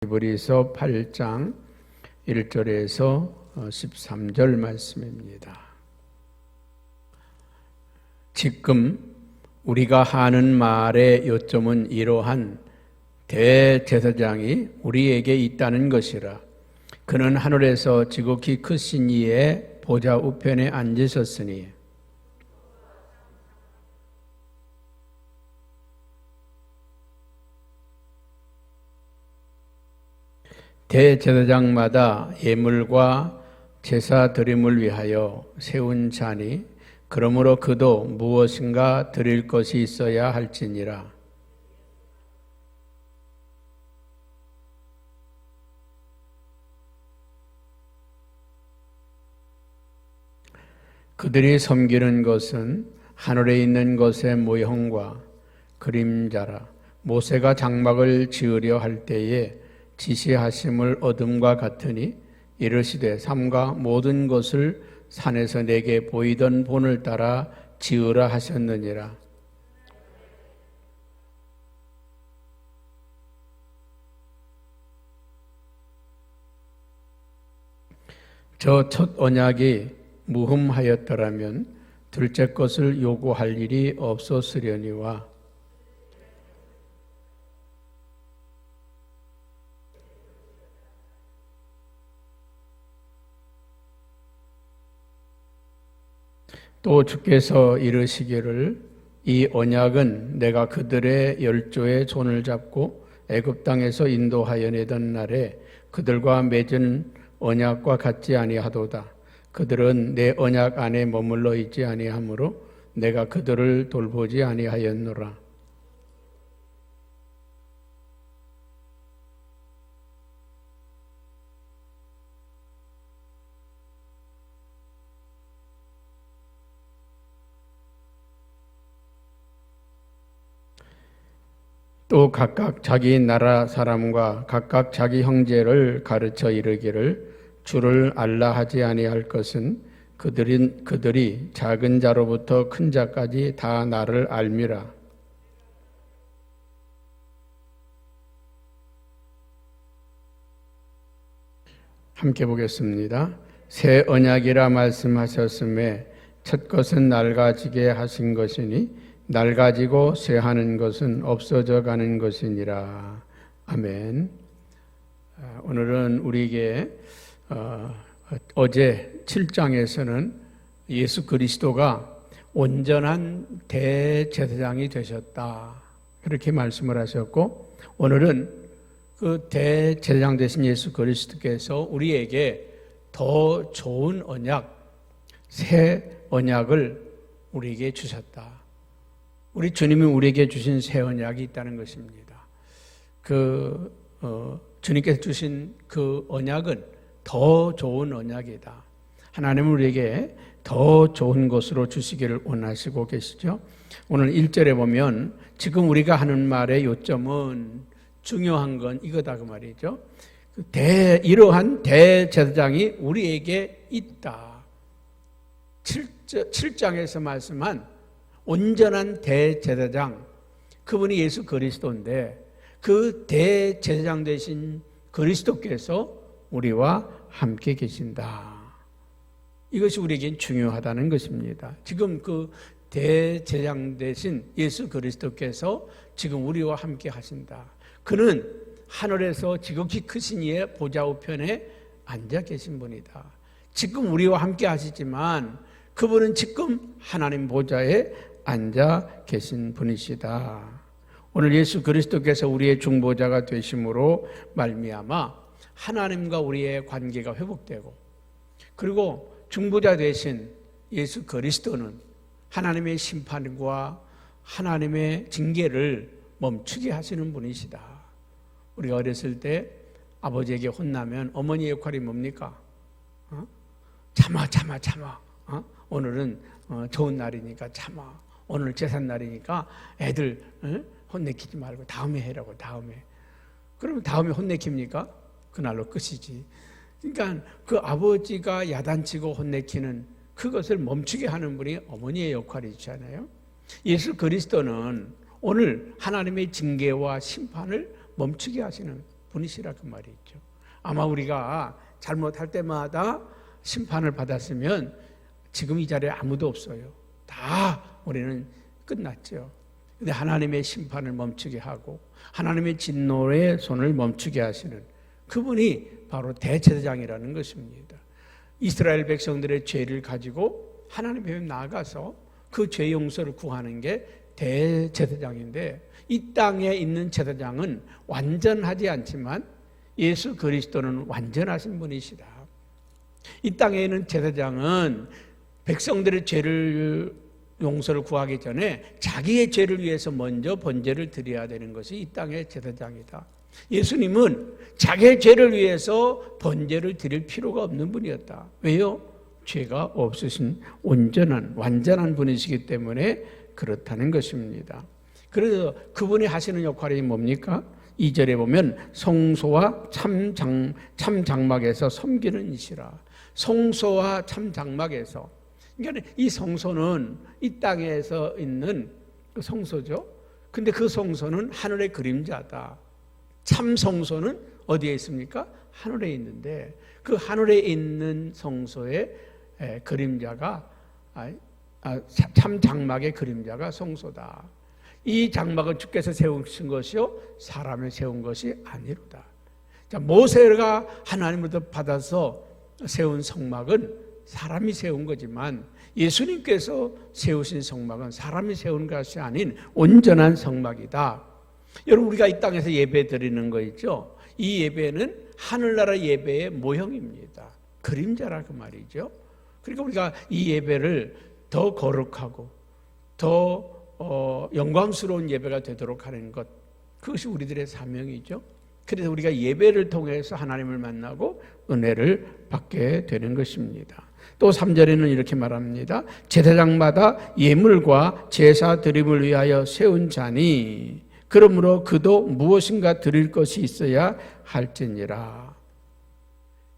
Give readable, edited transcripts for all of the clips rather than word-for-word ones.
히브리서 8장 1절에서 13절 말씀입니다. 지금 우리가 하는 말의 요점은 이러한 대제사장이 우리에게 있다는 것이라. 그는 하늘에서 지극히 크신 이의 보좌 우편에 앉으셨으니 대제사장마다 예물과 제사 드림을 위하여 세운 자니 그러므로 그도 무엇인가 드릴 것이 있어야 할지니라. 그들이 섬기는 것은 하늘에 있는 것의 모형과 그림자라. 모세가 장막을 지으려 할 때에 지시하심을 얻음과 같으니 이르시되 삼가 모든 것을 산에서 내게 보이던 본을 따라 지으라 하셨느니라. 저 첫 언약이 무흠하였더라면 둘째 것을 요구할 일이 없었으려니와 또 주께서 이르시기를 이 언약은 내가 그들의 열조의 손을 잡고 애굽 땅에서 인도하여 내던 날에 그들과 맺은 언약과 같지 아니하도다. 그들은 내 언약 안에 머물러 있지 아니하므로 내가 그들을 돌보지 아니하였노라. 또 각각 자기 나라 사람과 각각 자기 형제를 가르쳐 이르기를 주를 알라 하지 아니할 것은 그들이 작은 자로부터 큰 자까지 다 나를 알미라. 함께 보겠습니다. 새 언약이라 말씀하셨음에 첫 것은 낡아지게 하신 것이니 낡아지고 쇠하는 것은 없어져 가는 것이니라. 아멘. 오늘은 우리에게 어제 7장에서는 예수 그리스도가 온전한 대제사장이 되셨다 이렇게 말씀을 하셨고, 오늘은 그 대제사장 되신 예수 그리스도께서 우리에게 더 좋은 언약, 새 언약을 우리에게 주셨다. 우리 주님이 우리에게 주신 새 언약이 있다는 것입니다. 주님께서 주신 그 언약은 더 좋은 언약이다. 하나님은 우리에게 더 좋은 것으로 주시기를 원하시고 계시죠. 오늘 1절에 보면 지금 우리가 하는 말의 요점은, 중요한 건 이거다 그 말이죠. 이러한 대제사장이 우리에게 있다. 7장에서 말씀한 온전한 대제사장, 그분이 예수 그리스도인데 그 대제사장 되신 그리스도께서 우리와 함께 계신다. 이것이 우리에겐 중요하다는 것입니다. 지금 그 대제사장 되신 예수 그리스도께서 지금 우리와 함께 하신다. 그는 하늘에서 지극히 크신 이의 보좌 우편에 앉아 계신 분이다. 지금 우리와 함께 하시지만 그분은 지금 하나님 보좌에 앉아 계신 분이시다. 오늘 예수 그리스도께서 우리의 중보자가 되심으로 말미암아 하나님과 우리의 관계가 회복되고, 그리고 중보자 되신 예수 그리스도는 하나님의 심판과 하나님의 징계를 멈추게 하시는 분이시다. 우리가 어렸을 때 아버지에게 혼나면 어머니의 역할이 뭡니까? 참아. 오늘은 좋은 날이니까 참아. 오늘 제삿날이니까 애들 혼내키지 말고 다음에 해라고, 다음에. 그러면 다음에 혼내킵니까? 그날로 끝이지. 그러니까 그 아버지가 야단치고 혼내키는 그것을 멈추게 하는 분이 어머니의 역할이잖아요. 예수 그리스도는 오늘 하나님의 징계와 심판을 멈추게 하시는 분이시라 그 말이죠. 아마 우리가 잘못할 때마다 심판을 받았으면 지금 이 자리에 아무도 없어요. 다 우리는 끝났죠. 근데 하나님의 심판을 멈추게 하고 하나님의 진노의 손을 멈추게 하시는 그분이 바로 대제사장이라는 것입니다. 이스라엘 백성들의 죄를 가지고 하나님 앞에 나아가서 그 죄 용서를 구하는 게 대제사장인데, 이 땅에 있는 제사장은 완전하지 않지만 예수 그리스도는 완전하신 분이시다. 이 땅에 있는 제사장은 백성들의 죄를 용서를 구하기 전에 자기의 죄를 위해서 먼저 번제를 드려야 되는 것이 이 땅의 제사장이다. 예수님은 자기의 죄를 위해서 번제를 드릴 필요가 없는 분이었다. 왜요? 죄가 없으신 온전한 완전한 분이시기 때문에 그렇다는 것입니다. 그래서 그분이 하시는 역할이 뭡니까? 2절에 보면 성소와 참 장막에서 섬기는 이시라. 성소와 참 장막에서, 그러니까 이 성소는 이 땅에서 있는 그 성소죠. 근데 그 성소는 하늘의 그림자다. 참 성소는 어디에 있습니까? 하늘에 있는데 그 하늘에 있는 성소의 그림자가 참 장막의 그림자가 성소다. 이 장막은 주께서 세우신 것이요 사람이 세운 것이 아니로다. 자, 모세가 하나님으로부터 받아서 세운 성막은 사람이 세운 거지만 예수님께서 세우신 성막은 사람이 세운 것이 아닌 온전한 성막이다. 여러분, 우리가 이 땅에서 예배 드리는 거 있죠? 이 예배는 하늘나라 예배의 모형입니다. 그림자라 그 말이죠. 그러니까 우리가 이 예배를 더 거룩하고 더 영광스러운 예배가 되도록 하는 것, 그것이 우리들의 사명이죠. 그래서 우리가 예배를 통해서 하나님을 만나고 은혜를 받게 되는 것입니다. 또 3절에는 이렇게 말합니다. 제사장마다 예물과 제사 드림을 위하여 세운 자니 그러므로 그도 무엇인가 드릴 것이 있어야 할지니라.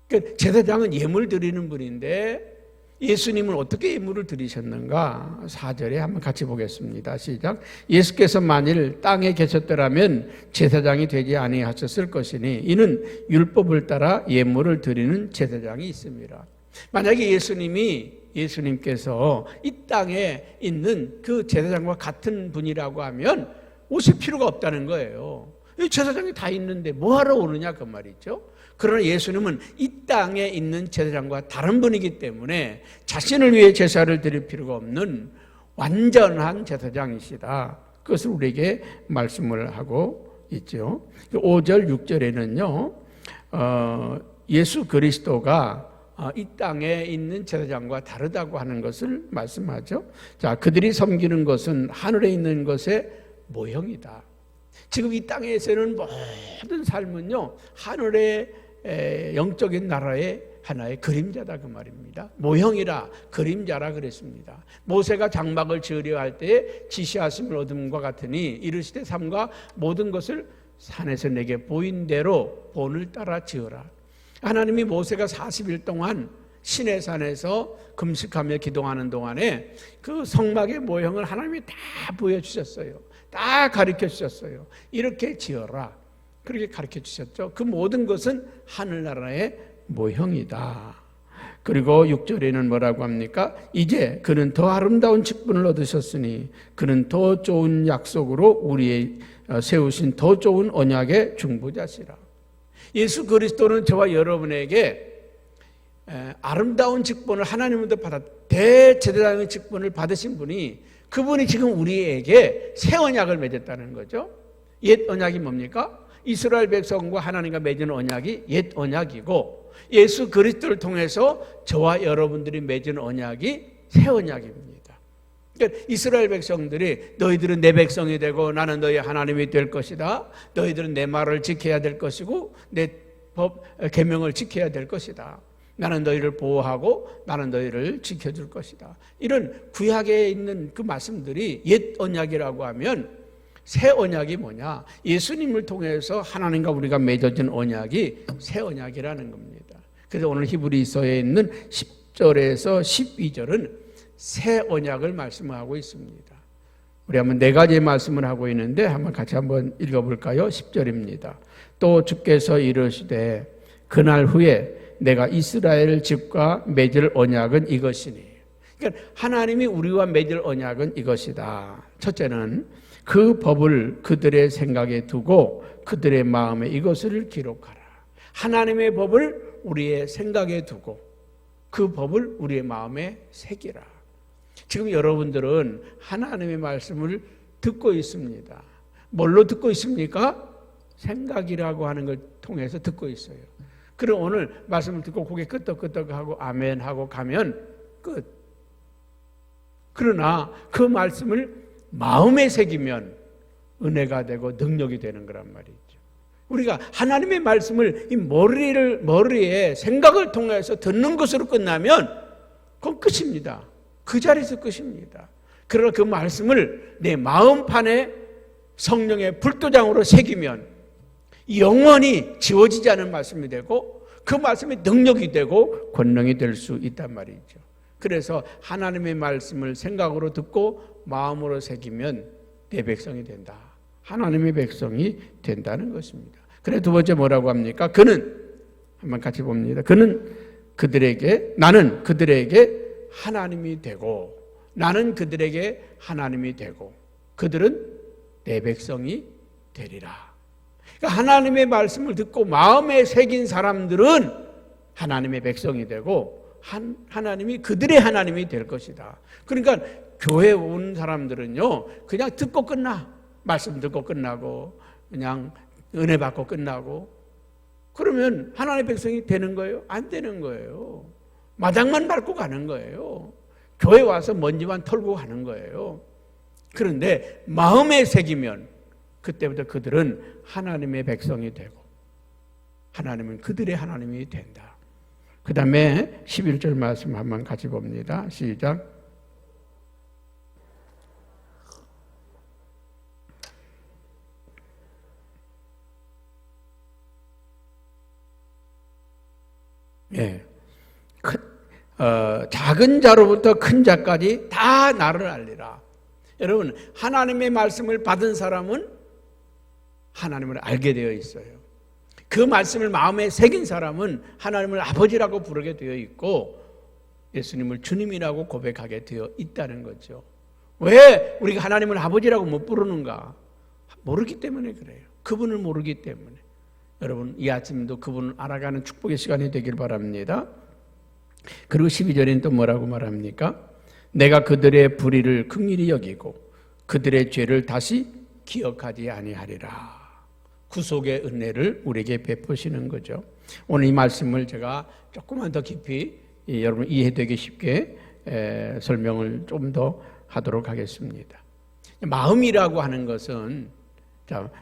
그러니까 제사장은 예물 드리는 분인데 예수님은 어떻게 예물을 드리셨는가? 4절에 한번 같이 보겠습니다. 시작. 예수께서 만일 땅에 계셨더라면 제사장이 되지 아니하셨을 것이니 이는 율법을 따라 예물을 드리는 제사장이 있습니다. 만약에 예수님께서 이 땅에 있는 그 제사장과 같은 분이라고 하면 오실 필요가 없다는 거예요. 이 제사장이 다 있는데 뭐하러 오느냐 그 말이죠. 그러나 예수님은 이 땅에 있는 제사장과 다른 분이기 때문에 자신을 위해 제사를 드릴 필요가 없는 완전한 제사장이시다. 그것을 우리에게 말씀을 하고 있죠. 5절 6절에는요 예수 그리스도가 이 땅에 있는 제사장과 다르다고 하는 것을 말씀하죠. 자, 그들이 섬기는 것은 하늘에 있는 것의 모형이다. 지금 이 땅에서는 모든 삶은요 하늘의 영적인 나라의 하나의 그림자다 그 말입니다. 모형이라 그림자라 그랬습니다. 모세가 장막을 지으려 할 때에 지시하심을 얻음과 같으니 이르시되 삼가 모든 것을 산에서 내게 보인 대로 본을 따라 지으라. 하나님이 모세가 40일 동안 시내산에서 금식하며 기도하는 동안에 그 성막의 모형을 하나님이 다 보여주셨어요. 다 가르쳐 주셨어요. 이렇게 지어라. 그렇게 가르쳐 주셨죠. 그 모든 것은 하늘나라의 모형이다. 그리고 6절에는 뭐라고 합니까? 이제 그는 더 아름다운 직분을 얻으셨으니 그는 더 좋은 약속으로 우리의 세우신 더 좋은 언약의 중보자시라. 예수 그리스도는 저와 여러분에게 아름다운 직분을 하나님으로부터 받아 대제사장의 직분을 받으신 분이, 그분이 지금 우리에게 새 언약을 맺었다는 거죠. 옛 언약이 뭡니까? 이스라엘 백성과 하나님과 맺은 언약이 옛 언약이고 예수 그리스도를 통해서 저와 여러분들이 맺은 언약이 새 언약입니다. 그러니까 이스라엘 백성들이 너희들은 내 백성이 되고 나는 너희 하나님이 될 것이다. 너희들은 내 말을 지켜야 될 것이고 내 법 계명을 지켜야 될 것이다. 나는 너희를 보호하고 나는 너희를 지켜줄 것이다. 이런 구약에 있는 그 말씀들이 옛 언약이라고 하면 새 언약이 뭐냐? 예수님을 통해서 하나님과 우리가 맺어진 언약이 새 언약이라는 겁니다. 그래서 오늘 히브리서에 있는 10절에서 12절은 새 언약을 말씀하고 있습니다. 우리 한번 네 가지의 말씀을 하고 있는데 한번 같이 한번 읽어볼까요? 10절입니다. 또 주께서 이르시되 그날 후에 내가 이스라엘 집과 맺을 언약은 이것이니. 그러니까 하나님이 우리와 맺을 언약은 이것이다. 첫째는 그 법을 그들의 생각에 두고 그들의 마음에 이것을 기록하라. 하나님의 법을 우리의 생각에 두고 그 법을 우리의 마음에 새기라. 지금 여러분들은 하나님의 말씀을 듣고 있습니다. 뭘로 듣고 있습니까? 생각이라고 하는 걸 통해서 듣고 있어요. 그럼 오늘 말씀을 듣고 고개 끄덕끄덕하고 아멘 하고 가면 끝. 그러나 그 말씀을 마음에 새기면 은혜가 되고 능력이 되는 거란 말이죠. 우리가 하나님의 말씀을 이 머리에 생각을 통해서 듣는 것으로 끝나면 그건 끝입니다. 그 자리에서 끝입니다. 그러나 그 말씀을 내 마음판에 성령의 불도장으로 새기면 영원히 지워지지 않은 말씀이 되고 그 말씀이 능력이 되고 권능이 될 수 있단 말이죠. 그래서 하나님의 말씀을 생각으로 듣고 마음으로 새기면 내 백성이 된다. 하나님의 백성이 된다는 것입니다. 그래 두 번째 뭐라고 합니까? 그는 한번 같이 봅니다. 나는 그들에게 하나님이 되고 나는 그들에게 하나님이 되고 그들은 내 백성이 되리라. 그러니까 하나님의 말씀을 듣고 마음에 새긴 사람들은 하나님의 백성이 되고 하나님이 그들의 하나님이 될 것이다. 그러니까 교회 온 사람들은요 그냥 듣고 끝나. 말씀 듣고 끝나고 그냥 은혜 받고 끝나고 그러면 하나님의 백성이 되는 거예요? 안 되는 거예요. 마당만 밟고 가는 거예요. 교회 와서 먼지만 털고 가는 거예요. 그런데 마음에 새기면 그때부터 그들은 하나님의 백성이 되고 하나님은 그들의 하나님이 된다. 그 다음에 11절 말씀 한번 같이 봅니다. 시작. 예. 작은 자로부터 큰 자까지 다 나를 알리라. 여러분, 하나님의 말씀을 받은 사람은 하나님을 알게 되어 있어요. 그 말씀을 마음에 새긴 사람은 하나님을 아버지라고 부르게 되어 있고 예수님을 주님이라고 고백하게 되어 있다는 거죠. 왜 우리가 하나님을 아버지라고 못 부르는가? 모르기 때문에 그래요. 그분을 모르기 때문에. 여러분, 이 아침도 그분을 알아가는 축복의 시간이 되길 바랍니다. 그리고 12절에는 또 뭐라고 말합니까? 내가 그들의 불의를 긍휼히 여기고 그들의 죄를 다시 기억하지 아니하리라. 구속의 은혜를 우리에게 베푸시는 거죠. 오늘 이 말씀을 제가 조금만 더 깊이 여러분 이해되기 쉽게 설명을 좀 더 하도록 하겠습니다. 마음이라고 하는 것은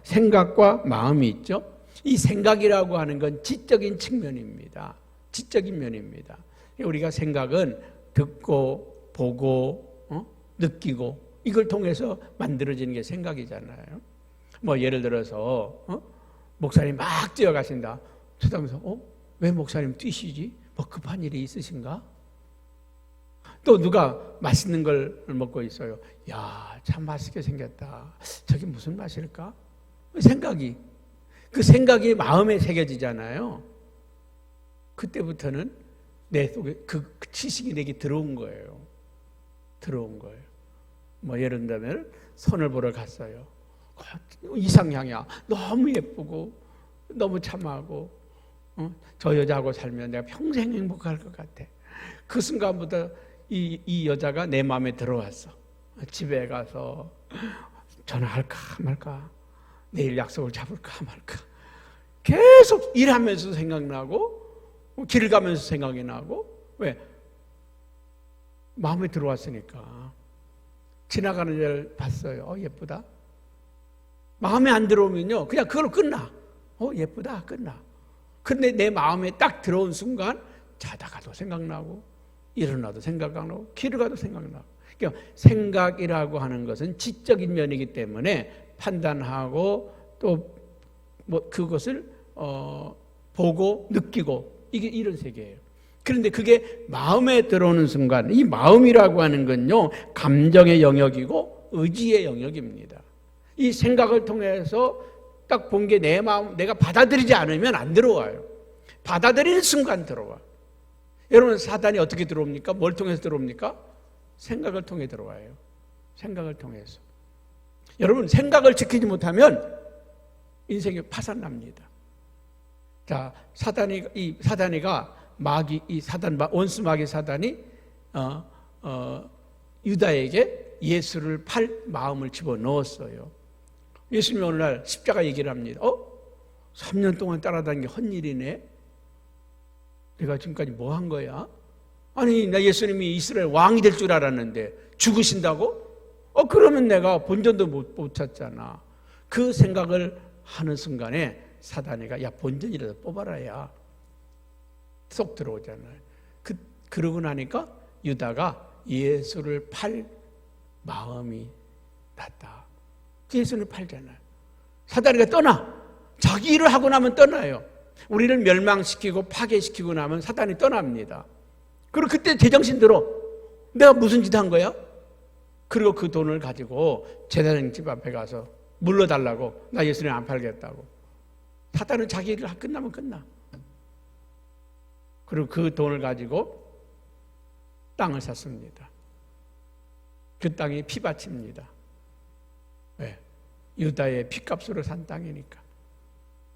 생각과 마음이 있죠. 이 생각이라고 하는 건 지적인 측면입니다. 지적인 면입니다. 우리가 생각은 듣고 보고 느끼고 이걸 통해서 만들어지는 게 생각이잖아요. 뭐 예를 들어서 목사님 막 뛰어가신다. 쳐다보면서 왜 목사님 뛰시지? 뭐 급한 일이 있으신가? 또 누가 맛있는 걸 먹고 있어요. 야, 참 맛있게 생겼다. 저게 무슨 맛일까? 생각이 그 생각이 마음에 새겨지잖아요. 그때부터는 내 속에 그 지식이 내게 들어온 거예요. 들어온 거예요. 뭐 예를 들면 선을 보러 갔어요. 이상향이야. 너무 예쁘고 너무 참하고 저 여자하고 살면 내가 평생 행복할 것 같아. 그 순간부터 이 여자가 내 마음에 들어왔어. 집에 가서 전화할까 말까, 내일 약속을 잡을까 말까, 계속 일하면서 생각나고 길 가면서 생각이 나고. 왜? 마음에 들어왔으니까. 지나가는 애를 봤어요. 예쁘다. 마음에 안 들어오면요 그냥 그걸로 끝나. 예쁘다 끝나. 근데 내 마음에 딱 들어온 순간 자다가도 생각나고 일어나도 생각나고 길을 가도 생각나고. 그러니까 생각이라고 하는 것은 지적인 면이기 때문에 판단하고 또 뭐 그것을 보고 느끼고 이게 이런 세계예요. 그런데 그게 마음에 들어오는 순간, 이 마음이라고 하는 건요 감정의 영역이고 의지의 영역입니다. 이 생각을 통해서 딱 본 게 내 마음, 내가 받아들이지 않으면 안 들어와요. 받아들이는 순간 들어와. 여러분, 사단이 어떻게 들어옵니까? 뭘 통해서 들어옵니까? 생각을 통해 들어와요. 생각을 통해서. 여러분, 생각을 지키지 못하면 인생이 파산납니다. 자, 사단이가 마귀, 원수 마귀 사단이 유다에게 예수를 팔 마음을 집어넣었어요. 예수님이 오늘날 십자가 얘기를 합니다. 3년 동안 따라다닌 게 헛일이네. 내가 지금까지 뭐 한 거야? 아니, 나 예수님이 이스라엘 왕이 될 줄 알았는데 죽으신다고? 그러면 내가 본전도 못 찾잖아. 그 생각을 하는 순간에 사단이가 야, 본전이라도 뽑아라야 쏙 들어오잖아요. 그러고 나니까 유다가 예수를 팔 마음이 났다. 예수를 팔잖아요. 사단이가 떠나. 자기 일을 하고 나면 떠나요. 우리를 멸망시키고 파괴시키고 나면 사단이 떠납니다. 그리고 그때 제정신 들어. 내가 무슨 짓 한 거야? 그리고 그 돈을 가지고 제사장 집 앞에 가서 물러달라고. 나 예수님 안 팔겠다고. 사단은 자기 일을 끝나면 끝나. 그리고 그 돈을 가지고 땅을 샀습니다. 그 땅이 피밭입니다. 왜? 유다의 피값으로 산 땅이니까.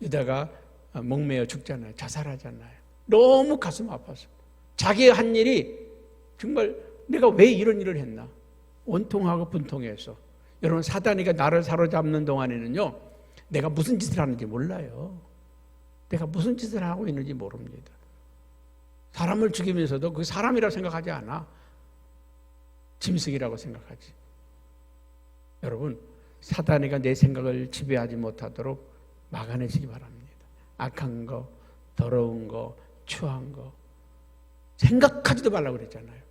유다가 목매어 죽잖아요. 자살하잖아요. 너무 가슴 아파서. 자기 한 일이 정말 내가 왜 이런 일을 했나? 원통하고 분통해서. 여러분, 사단이가 나를 사로잡는 동안에는요, 내가 무슨 짓을 하는지 몰라요. 내가 무슨 짓을 하고 있는지 모릅니다. 사람을 죽이면서도 그 사람이라고 생각하지 않아. 짐승이라고 생각하지. 여러분, 사단이가 내 생각을 지배하지 못하도록 막아내시기 바랍니다. 악한 거, 더러운 거, 추한 거 생각하지도 말라고 그랬잖아요.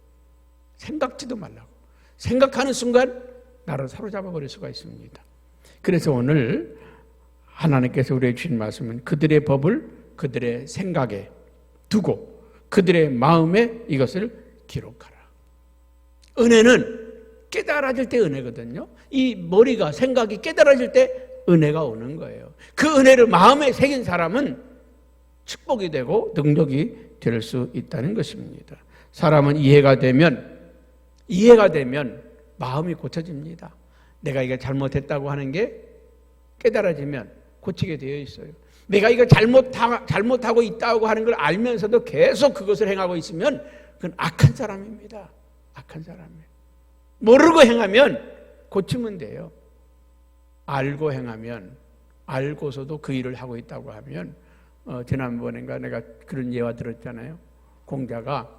생각지도 말라고. 생각하는 순간 나를 사로잡아 버릴 수가 있습니다. 그래서 오늘 하나님께서 우리에게 주신 말씀은 그들의 법을 그들의 생각에 두고 그들의 마음에 이것을 기록하라. 은혜는 깨달아질 때 은혜거든요. 이 머리가, 생각이 깨달아질 때 은혜가 오는 거예요. 그 은혜를 마음에 새긴 사람은 축복이 되고 능력이 될 수 있다는 것입니다. 사람은 이해가 되면 마음이 고쳐집니다. 내가 이거 잘못했다고 하는 게 깨달아지면 고치게 되어 있어요. 내가 이거 잘못하고 있다고 하는 걸 알면서도 계속 그것을 행하고 있으면 그건 악한 사람입니다. 악한 사람이에요. 모르고 행하면 고치면 돼요. 알고 행하면, 알고서도 그 일을 하고 있다고 하면, 지난번인가 내가 그런 예화 들었잖아요. 공자가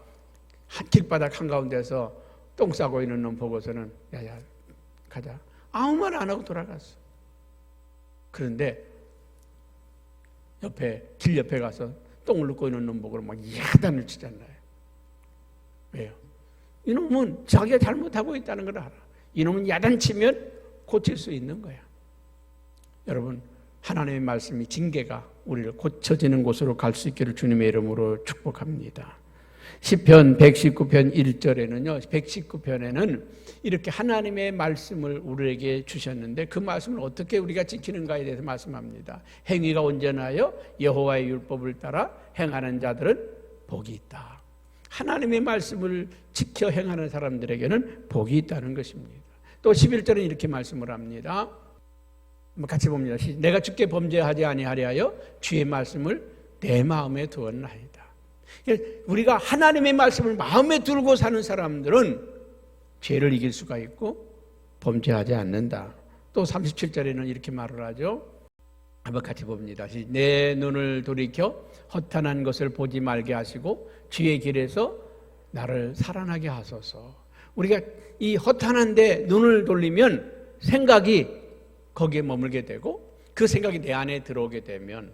길바닥 한가운데서 똥 싸고 있는 놈 보고서는 야야 가자. 아무 말 안 하고 돌아갔어. 그런데 길 옆에 가서 똥을 눕고 있는 놈 보고 막 야단을 치잖아요. 왜요? 이놈은 자기가 잘못하고 있다는 걸 알아. 이놈은 야단치면 고칠 수 있는 거야. 여러분, 하나님의 말씀이 징계가 우리를 고쳐지는 곳으로 갈 수 있기를 주님의 이름으로 축복합니다. 시편 119편 1절에는요, 119편에는 이렇게 하나님의 말씀을 우리에게 주셨는데 그 말씀을 어떻게 우리가 지키는가에 대해서 말씀합니다. 행위가 온전하여 여호와의 율법을 따라 행하는 자들은 복이 있다. 하나님의 말씀을 지켜 행하는 사람들에게는 복이 있다는 것입니다. 또 11절은 이렇게 말씀을 합니다. 같이 봅니다. 내가 주께 범죄하지 아니하려 하여 주의 말씀을 내 마음에 두었나이다. 우리가 하나님의 말씀을 마음에 두고 사는 사람들은 죄를 이길 수가 있고 범죄하지 않는다. 또 37절에는 이렇게 말을 하죠. 한번 같이 봅니다. 내 눈을 돌이켜 허탄한 것을 보지 말게 하시고 주의 길에서 나를 살아나게 하소서. 우리가 이 허탄한데 눈을 돌리면 생각이 거기에 머물게 되고 그 생각이 내 안에 들어오게 되면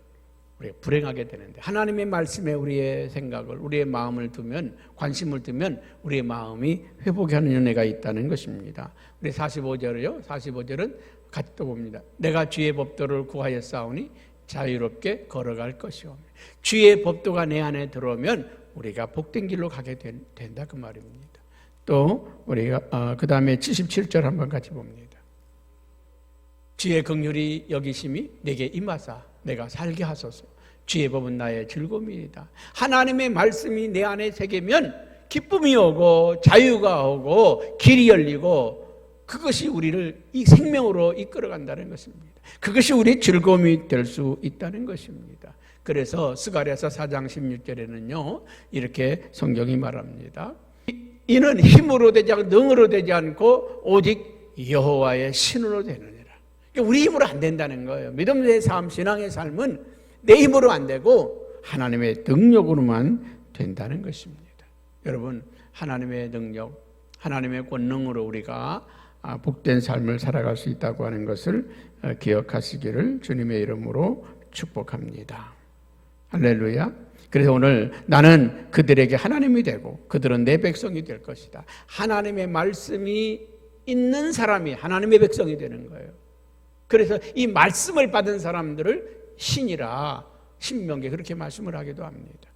우리가 불행하게 되는데 하나님의 말씀에 우리의 생각을, 우리의 마음을 두면, 관심을 두면 우리의 마음이 회복하는 은혜가 있다는 것입니다. 우리 45절은 같이 또 봅니다. 내가 주의 법도를 구하여 싸우니 자유롭게 걸어갈 것이오. 주의 법도가 내 안에 들어오면 우리가 복된 길로 가게 된다 그 말입니다. 또 우리가 그 다음에 77절 한번 같이 봅니다. 주의 긍휼이 여기심이 내게 임하사 내가 살게 하소서. 주의 법은 나의 즐거움이다. 하나님의 말씀이 내 안에 새기면 기쁨이 오고 자유가 오고 길이 열리고 그것이 우리를 이 생명으로 이끌어간다는 것입니다. 그것이 우리의 즐거움이 될 수 있다는 것입니다. 그래서 스가랴서 4장 16절에는요 이렇게 성경이 말합니다. 이는 힘으로 되지 않고 능으로 되지 않고 오직 여호와의 신으로 되느니라. 우리 힘으로 안 된다는 거예요. 믿음의 삶, 신앙의 삶은 내 힘으로 안 되고 하나님의 능력으로만 된다는 것입니다. 여러분, 하나님의 능력, 하나님의 권능으로 우리가 복된 삶을 살아갈 수 있다고 하는 것을 기억하시기를 주님의 이름으로 축복합니다. 할렐루야. 그래서 오늘 나는 그들에게 하나님이 되고 그들은 내 백성이 될 것이다. 하나님의 말씀이 있는 사람이 하나님의 백성이 되는 거예요. 그래서 이 말씀을 받은 사람들을 신이라 신명기에 그렇게 말씀을 하기도 합니다.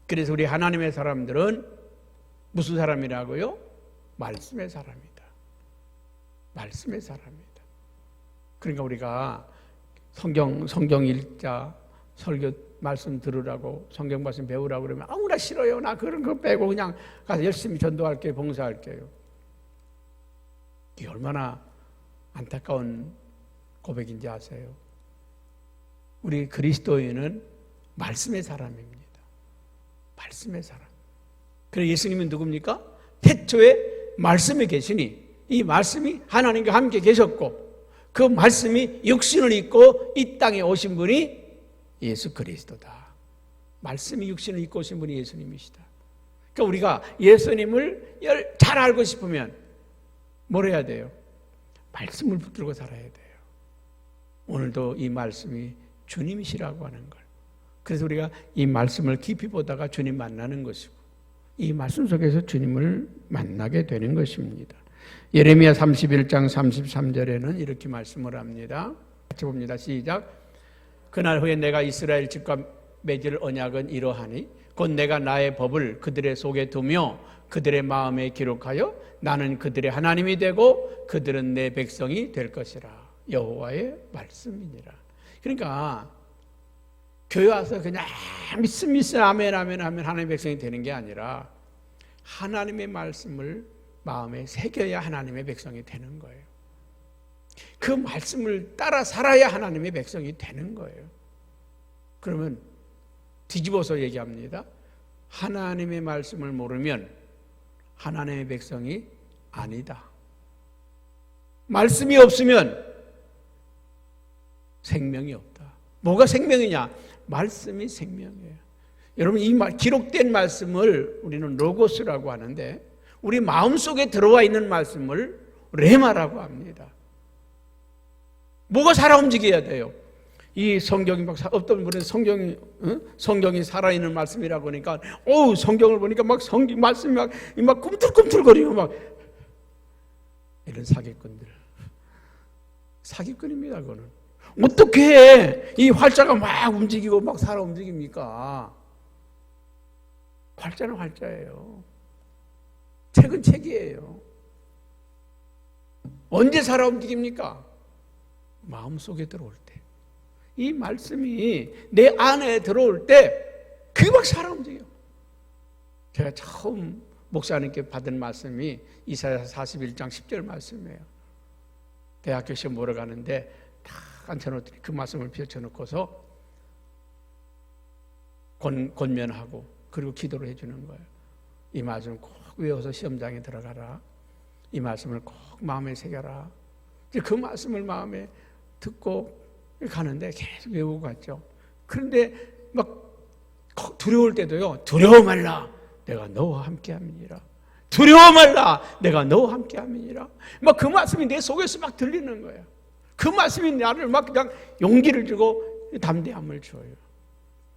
그래서 우리 하나님의 사람들은 무슨 사람이라고요? 말씀의 사람이다. 말씀의 사람이다. 그러니까 우리가 성경 읽자, 설교 말씀 들으라고, 성경 말씀 배우라고 그러면 나 싫어요. 나 그런 거 빼고 그냥 가서 열심히 전도할게요. 봉사할게요. 이게 얼마나 안타까운 고백인지 아세요? 우리 그리스도인은 말씀의 사람입니다. 말씀의 사람. 그래서 예수님은 누굽니까? 태초에 말씀이 계시니 이 말씀이 하나님과 함께 계셨고 그 말씀이 육신을 입고 이 땅에 오신 분이 예수 그리스도다. 말씀이 육신을 입고 오신 분이 예수님이시다. 그러니까 우리가 예수님을 잘 알고 싶으면 뭘 해야 돼요? 말씀을 붙들고 살아야 돼요. 오늘도 이 말씀이 주님이시라고 하는 걸. 그래서 우리가 이 말씀을 깊이 보다가 주님 만나는 것이고 이 말씀 속에서 주님을 만나게 되는 것입니다. 예레미야 31장 33절에는 이렇게 말씀을 합니다. 같이 봅니다. 시작. 그날 후에 내가 이스라엘 집과 맺을 언약은 이러하니 곧 내가 나의 법을 그들의 속에 두며 그들의 마음에 기록하여 나는 그들의 하나님이 되고 그들은 내 백성이 될 것이라. 여호와의 말씀이니라. 그러니까 교회 와서 그냥 믿음 아멘 하나님의 백성이 되는 게 아니라 하나님의 말씀을 마음에 새겨야 하나님의 백성이 되는 거예요. 그 말씀을 따라 살아야 하나님의 백성이 되는 거예요. 그러면 뒤집어서 얘기합니다. 하나님의 말씀을 모르면 하나님의 백성이 아니다. 말씀이 없으면 생명이 없다. 뭐가 생명이냐? 말씀이 생명이에요. 여러분, 이 기록된 말씀을 우리는 로고스라고 하는데 우리 마음속에 들어와 있는 말씀을 레마라고 합니다. 뭐가 살아 움직여야 돼요? 이 성경이 어떤 분은 성경이 살아있는 말씀이라고 하니까 성경을 보니까 막 성경 말씀이 막 꿈틀꿈틀거리고 막 이런 사기꾼입니다. 그거는 어떻게 이 활자가 막 움직이고 막 살아 움직입니까? 활자는 활자예요. 책은 책이에요. 언제 살아 움직입니까? 마음속에 들어올 때. 이 말씀이 내 안에 들어올 때 그게 막 살아 움직여. 제가 처음 목사님께 받은 말씀이 이사야서 41장 10절 말씀이에요. 대학교 시험 보러 가는데 다 앉혀놓더니 그 말씀을 펼쳐놓고서 권면하고 그리고 기도를 해주는 거예요. 이 말씀을 꼭 외워서 시험장에 들어가라. 이 말씀을 꼭 마음에 새겨라. 그 말씀을 마음에 듣고 가는데 계속 외우고 갔죠. 그런데 막 두려울 때도요. 두려워 말라. 내가 너와 함께함이니라. 두려워 말라. 내가 너와 함께함이니라. 막 그 말씀이 내 속에서 막 들리는 거예요. 그 말씀이 나를 막 그냥 용기를 주고 담대함을 줘요.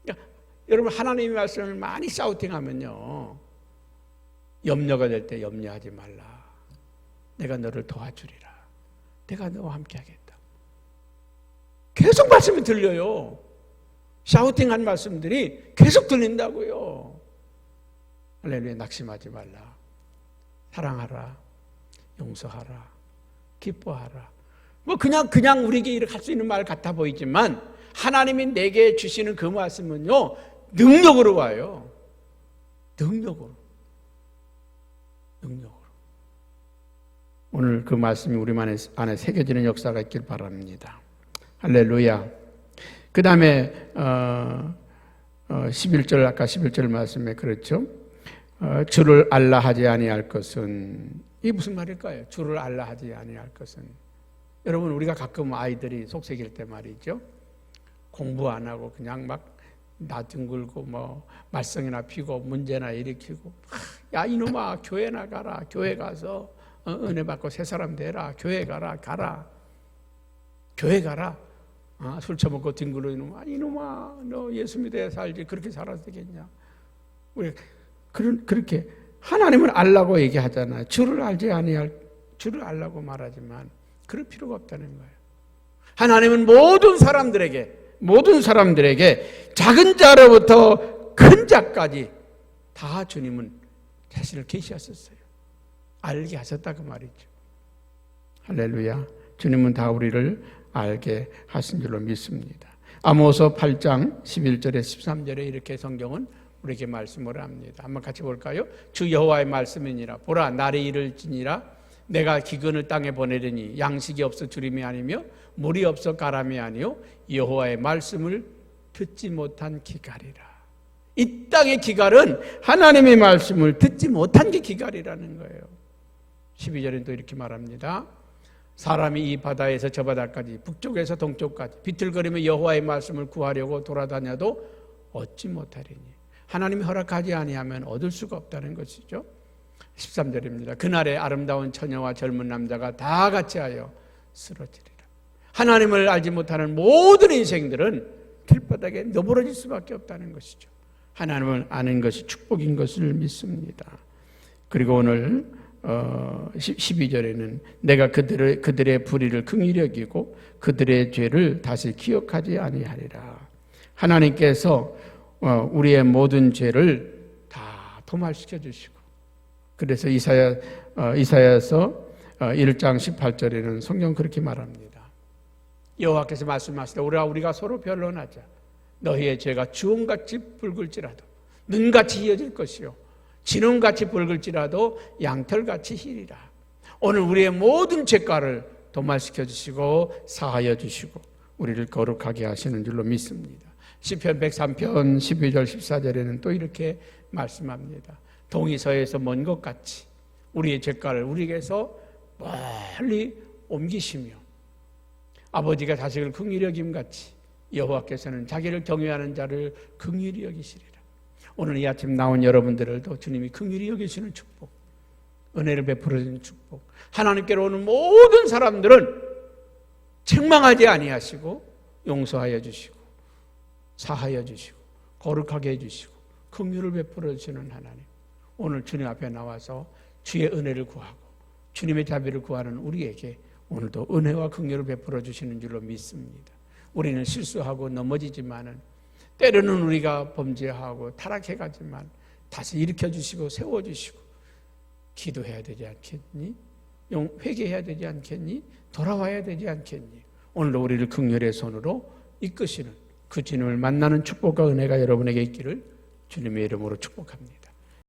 그러니까 여러분 하나님의 말씀을 많이 샤우팅하면요. 염려가 될 때 염려하지 말라. 내가 너를 도와주리라. 내가 너와 함께하겠다. 계속 말씀이 들려요. 샤우팅한 말씀들이 계속 들린다고요. 할렐루야. 낙심하지 말라. 사랑하라. 용서하라. 기뻐하라. 뭐 그냥 우리에게 이렇게 할 수 있는 말 같아 보이지만 하나님이 내게 주시는 그 말씀은요, 능력으로 와요. 능력으로. 오늘 그 말씀이 우리 안에 새겨지는 역사가 있길 바랍니다. 할렐루야. 그 다음에 11절, 아까 11절 말씀에 그렇죠. 주를 알라 하지 아니할 것은, 이게 무슨 말일까요? 주를 알라 하지 아니할 것은. 여러분, 우리가 가끔 아이들이 속삭일 때 말이죠, 공부 안 하고 그냥 막 나 뒹굴고 뭐 말썽이나 피고 문제나 일으키고, 야 이놈아 교회나 가라, 교회 가서 은혜 받고 새 사람 되라, 교회 가라, 교회 가라. 술 처먹고 뒹굴어 이놈아 너 예수 믿어야 살지, 그렇게 살아도 되겠냐. 우리 그렇게 하나님을 알라고 얘기하잖아요. 주를 알라고 말하지만 그럴 필요가 없다는 거예요. 하나님은 모든 사람들에게 작은 자로부터 큰 자까지 다 주님은 자신을 계시하셨어요. 알게 하셨다 그 말이죠. 할렐루야. 주님은 다 우리를 알게 하신 줄로 믿습니다. 아모스 8장 11절에 13절에 이렇게 성경은 우리에게 말씀을 합니다. 한번 같이 볼까요? 주 여호와의 말씀이니라. 보라 날이 이를지니라. 내가 기근을 땅에 보내리니 양식이 없어 주림이 아니며 물이 없어 가람이 아니요 여호와의 말씀을 듣지 못한 기갈이라. 이 땅의 기갈은 하나님의 말씀을 듣지 못한 게 기갈이라는 거예요. 12절엔 또 이렇게 말합니다. 사람이 이 바다에서 저 바다까지 북쪽에서 동쪽까지 비틀거리며 여호와의 말씀을 구하려고 돌아다녀도 얻지 못하리니 하나님이 허락하지 아니하면 얻을 수가 없다는 것이죠. 13절입니다. 그날에 아름다운 처녀와 젊은 남자가 다 같이 하여 쓰러지리라. 하나님을 알지 못하는 모든 인생들은 길바닥에 너부러질 수밖에 없다는 것이죠. 하나님을 아는 것이 축복인 것을 믿습니다. 그리고 오늘 12절에는 내가 그들의 불의를 긍휼히 여기고 그들의 죄를 다시 기억하지 아니하리라. 하나님께서 우리의 모든 죄를 다 도말시켜 주시고, 그래서 이사야서 1장 18절에는 성경 그렇게 말합니다. 여호와께서 말씀하시되 우리가 서로 변론하자. 너희의 죄가 주홍같이 붉을지라도 눈같이 이어질 것이요 진홍같이 붉을지라도 양털같이 희리라. 오늘 우리의 모든 죄가를 도말시켜 주시고 사하여 주시고 우리를 거룩하게 하시는 줄로 믿습니다. 시편 103편 12절 14절에는 또 이렇게 말씀합니다. 동이 서에서 먼 것 같이 우리의 죄가를 우리에게서 멀리 옮기시며 아버지가 자식을 긍휼히 여김 같이 여호와께서는 자기를 경외하는 자를 긍휼히 여기시리라. 오늘 이 아침 나온 여러분들도 주님이 긍휼히 여기시는 축복, 은혜를 베풀어 주는 축복, 하나님께로 오는 모든 사람들은 책망하지 아니하시고 용서하여 주시고 사하여 주시고 거룩하게 해주시고 긍휼을 베풀어 주시는 하나님, 오늘 주님 앞에 나와서 주의 은혜를 구하고 주님의 자비를 구하는 우리에게 오늘도 은혜와 긍휼을 베풀어 주시는 줄로 믿습니다. 우리는 실수하고 넘어지지만은 때로는 우리가 범죄하고 타락해가지만 다시 일으켜주시고 세워주시고 기도해야 되지 않겠니? 회개해야 되지 않겠니? 돌아와야 되지 않겠니? 오늘도 우리를 긍휼의 손으로 이끄시는 그 주님을 만나는 축복과 은혜가 여러분에게 있기를 주님의 이름으로 축복합니다.